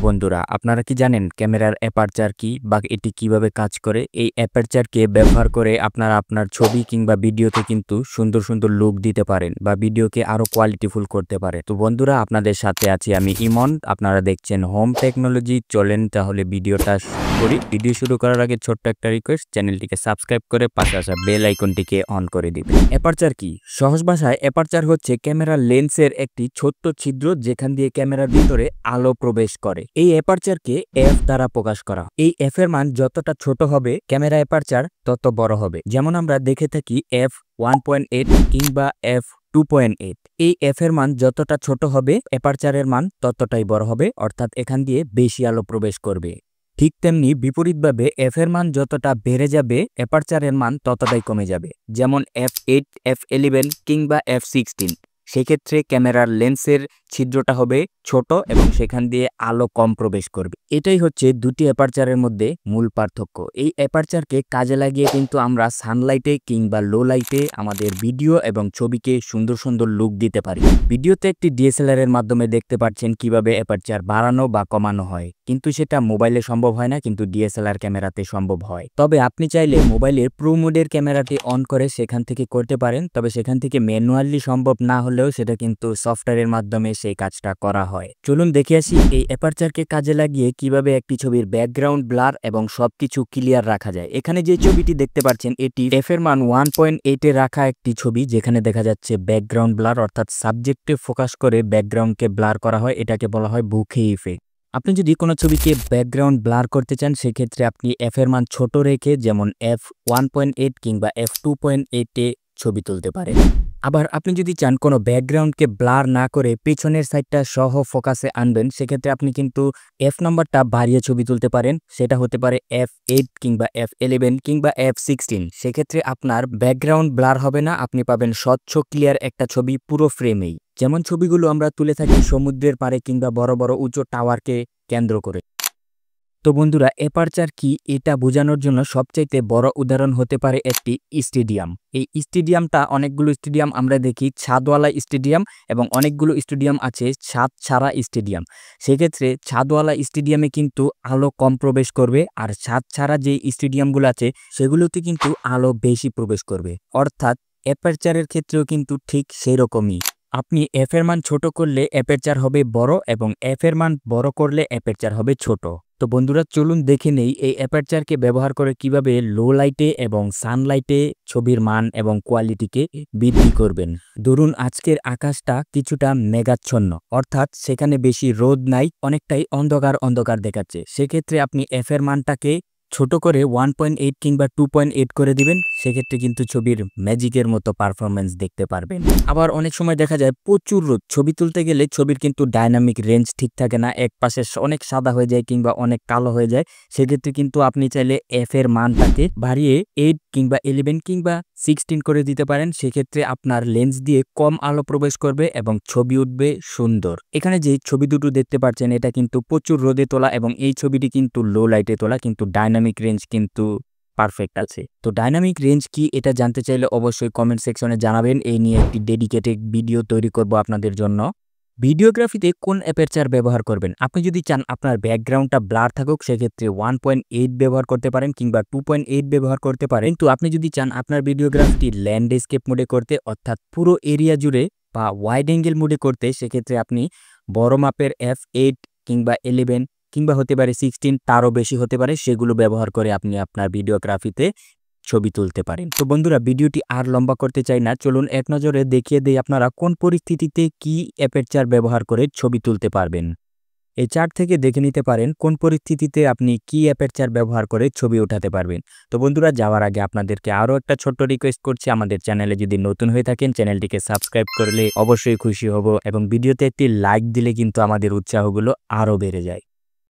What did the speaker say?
বন্ধুরা, আপনারা কি জানেন ক্যামেরার অ্যাপারচার কি বা এটি কিভাবে কাজ করে? এই অ্যাপারচারকে ব্যবহার করে আপনারা আপনার ছবি কিংবা ভিডিওতে কিন্তু সুন্দর সুন্দর লুক দিতে পারেন বা ভিডিওকে আরো কোয়ালিটিফুল করতে পারে। তো বন্ধুরা, আপনাদের সাথে আছি আমি ইমন। আপনারা দেখছেন হোম টেকনোলজি। চলেন তাহলে ভিডিওটা করি। ভিডিও শুরু করার আগে ছোট্ট একটা রিকোয়েস্ট, চ্যানেলটিকে সাবস্ক্রাইব করে পাশে আসা বেল আইকনটিকে অন করে দিবেন। অ্যাপারচার কি? সহজ ভাষায় অ্যাপারচার হচ্ছে ক্যামেরার লেন্সের একটি ছোট্ট ছিদ্র যেখান দিয়ে ক্যামেরার ভিতরে আলো প্রবেশ করে। এই অ্যাপারচারকে এফ দ্বারা প্রকাশ করা। এই এফ এর মান যতটা ছোট হবে ক্যামেরা অ্যাপারচার তত বড় হবে। যেমন আমরা দেখে থাকি f1.8 কিংবা f2.8। এই এফ এর মান যতটা ছোট হবে অ্যাপারচারের মান ততটাই বড় হবে, অর্থাৎ এখান দিয়ে বেশি আলো প্রবেশ করবে। ঠিক তেমনি বিপরীতভাবে এফ এর মান যতটা বেড়ে যাবে অ্যাপারচারের মান ততটাই কমে যাবে। যেমন f8, f11 কিংবা f16। সেক্ষেত্রে ক্যামেরার লেন্সের ছিদ্রটা হবে ছোট এবং সেখান দিয়ে আলো কম প্রবেশ করবে। এটাই হচ্ছে দুটি অ্যাপারচারের মধ্যে মূল পার্থক্য। এই অ্যাপারচারকে কাজে লাগিয়ে কিন্তু আমরা সানলাইটে কিংবা লো লাইটে আমাদের ভিডিও এবং ছবিকে সুন্দর সুন্দর লুক দিতে পারি। ভিডিওতে একটি ডিএসএলআর এর মাধ্যমে দেখতে পাচ্ছেন কিভাবে অ্যাপারচার বাড়ানো বা কমানো হয়, কিন্তু সেটা মোবাইলে সম্ভব হয় না, কিন্তু ডিএসএলআর ক্যামেরাতে সম্ভব হয়। তবে আপনি চাইলে মোবাইলের প্রো মোডের ক্যামেরাটি অন করে সেখান থেকে করতে পারেন, তবে সেখান থেকে ম্যানুয়ালি সম্ভব না হলেও সেটা কিন্তু সফটওয়্যারের মাধ্যমে সেই কাজটা করা হয়। চলুন দেখে আসি এই অ্যাপারচারকে কাজে লাগিয়ে কিভাবে একটি ছবির ব্যাকগ্রাউন্ড ব্লার এবং সবকিছু ক্লিয়ার রাখা যায়। এখানে যে ছবিটি দেখতে পাচ্ছেন এটি এফ এর মান 1.8 এ রাখা একটি ছবি, যেখানে দেখা যাচ্ছে ব্যাকগ্রাউন্ড ব্লার, অর্থাৎ সাবজেক্টে ফোকাস করে ব্যাকগ্রাউন্ডকে ব্লার করা হয়। এটাকে বলা হয় বুকে ইফেক্ট। আপনি যদি কোনো ছবিকে ব্যাকগ্রাউন্ড ব্লার করতে চান সেক্ষেত্রে আপনি এফ এর মান ছোট রেখে যেমন f1.8 কিংবা f2.8 এ ছবি তুলতে পারেন। আবার আপনি যদি চান কোনো ব্যাকগ্রাউন্ডকে ব্লার না করে পেছনের সাইডটা সহ ফোকাসে আনবেন, সেক্ষেত্রে আপনি কিন্তু এফ নাম্বারটা বাড়িয়ে ছবি তুলতে পারেন। সেটা হতে পারে f8 কিংবা f11 কিংবা f16। সেক্ষেত্রে আপনার ব্যাকগ্রাউন্ড ব্লার হবে না, আপনি পাবেন স্বচ্ছ ক্লিয়ার একটা ছবি পুরো ফ্রেমেই। যেমন ছবিগুলো আমরা তুলে থাকি সমুদ্রের পাড়ে কিংবা বড় বড় উঁচু টাওয়ারকে কেন্দ্র করে। তো বন্ধুরা, অ্যাপারচার কি এটা বোঝানোর জন্য সবচাইতে বড় উদাহরণ হতে পারে একটি স্টেডিয়াম। এই স্টেডিয়ামটা অনেকগুলো স্টেডিয়াম আমরা দেখি ছাদওয়ালা স্টেডিয়াম এবং অনেকগুলো স্টেডিয়াম আছে ছাদ ছাড়া স্টেডিয়াম। সেক্ষেত্রে ছাদওয়ালা স্টেডিয়ামে কিন্তু আলো কম প্রবেশ করবে, আর ছাদ ছাড়া যে স্টেডিয়ামগুলো আছে সেগুলোতে কিন্তু আলো বেশি প্রবেশ করবে। অর্থাৎ অ্যাপারচারের ক্ষেত্রেও কিন্তু ঠিক সেই রকমই। আপনি এফ এর মান ছোট করলে অ্যাপারচার হবে বড় এবং এফ এর মান বড় করলে অ্যাপারচার হবে ছোট। তো বন্ধুরা, চলুন দেখে নেই এই অ্যাপারচারকে ব্যবহার করে কিভাবে লো লাইটে এবং সানলাইটে ছবির মান এবং কোয়ালিটিকে বৃদ্ধি করবেন। ধরুন আজকের আকাশটা কিছুটা মেঘাচ্ছন্ন, অর্থাৎ সেখানে বেশি রোদ নাই, অনেকটাই অন্ধকার অন্ধকার দেখাচ্ছে। সেক্ষেত্রে আপনি এফ এর মানটাকে ছোট করে 1.8 কিংবা 2.8 করে দিবেন। সেক্ষেত্রে কিন্তু ছবির ম্যাজিকের মতো পারফরমেন্স দেখতে পারবেন। আবার অনেক সময় দেখা যায় প্রচুর রোদ, ছবি তুলতে গেলে ছবির কিন্তু ডাইনামিক রেঞ্জ ঠিক থাকে না, এক পাশে অনেক সাদা হয়ে যায় কিংবা অনেক কালো হয়ে যায়। সেক্ষেত্রে কিন্তু আপনি চাইলে এফ এর মানটাকে বাড়িয়ে 8 কিংবা 11 কিংবা 16 করে দিতে পারেন। সেক্ষেত্রে আপনার লেন্স দিয়ে কম আলো প্রবেশ করবে এবং ছবি উঠবে সুন্দর। এখানে যে ছবি দুটো দেখতে পাচ্ছেন এটা কিন্তু প্রচুর রোদে তোলা এবং এই ছবিটি কিন্তু লো লাইটে তোলা, কিন্তু ডাইনামিক রেঞ্জ কিন্তু পারফেক্ট আছে। তো ডাইনামিক রেঞ্জ কি এটা জানতে চাইলে অবশ্যই কমেন্ট সেকশনে জানাবেন। এই নিয়ে একটি ডেডিকেটেড ভিডিও তৈরি করব আপনাদের জন্য। ভিডিওগ্রাফিতে কোন অ্যাপারচার ব্যবহার করবেন? আপনি যদি চান আপনার ব্যাকগ্রাউন্ডটা ব্লার থাকুক সেক্ষেত্রে 1.8 ব্যবহার করতে পারেন কিংবা 2.8 ব্যবহার করতে পারেন। কিন্তু আপনি যদি চান আপনার ভিডিওগ্রাফিটি ল্যান্ডস্কেপ মোডে করতে, অর্থাৎ পুরো এরিয়া জুড়ে বা ওয়াইড অ্যাঙ্গেল মোডে করতে, সেক্ষেত্রে আপনি বড় মাপের f8 কিংবা 11 কিংবা হতে পারে 16, তারও বেশি হতে পারে, সেগুলো ব্যবহার করে আপনি আপনার ভিডিওগ্রাফিতে ছবি তুলতে পারেন। তো বন্ধুরা, ভিডিওটি আর লম্বা করতে চাই না, চলুন এক নজরে দেখিয়ে দেই আপনারা কোন পরিস্থিতিতে কি অ্যাপারচার ব্যবহার করে ছবি তুলতে পারবেন। এই চার্ট থেকে দেখে নিতে পারেন কোন পরিস্থিতিতে আপনি কি অ্যাপারচার ব্যবহার করে ছবি উঠাতে পারবেন। তো বন্ধুরা, যাওয়ার আগে আপনাদেরকে আরও একটা ছোট্ট রিকোয়েস্ট করছি, আমাদের চ্যানেলে যদি নতুন হয়ে থাকেন চ্যানেলটিকে সাবস্ক্রাইব করলে অবশ্যই খুশি হব এবং ভিডিওতে একটি লাইক দিলে কিন্তু আমাদের উৎসাহগুলো আরও বেড়ে যায়।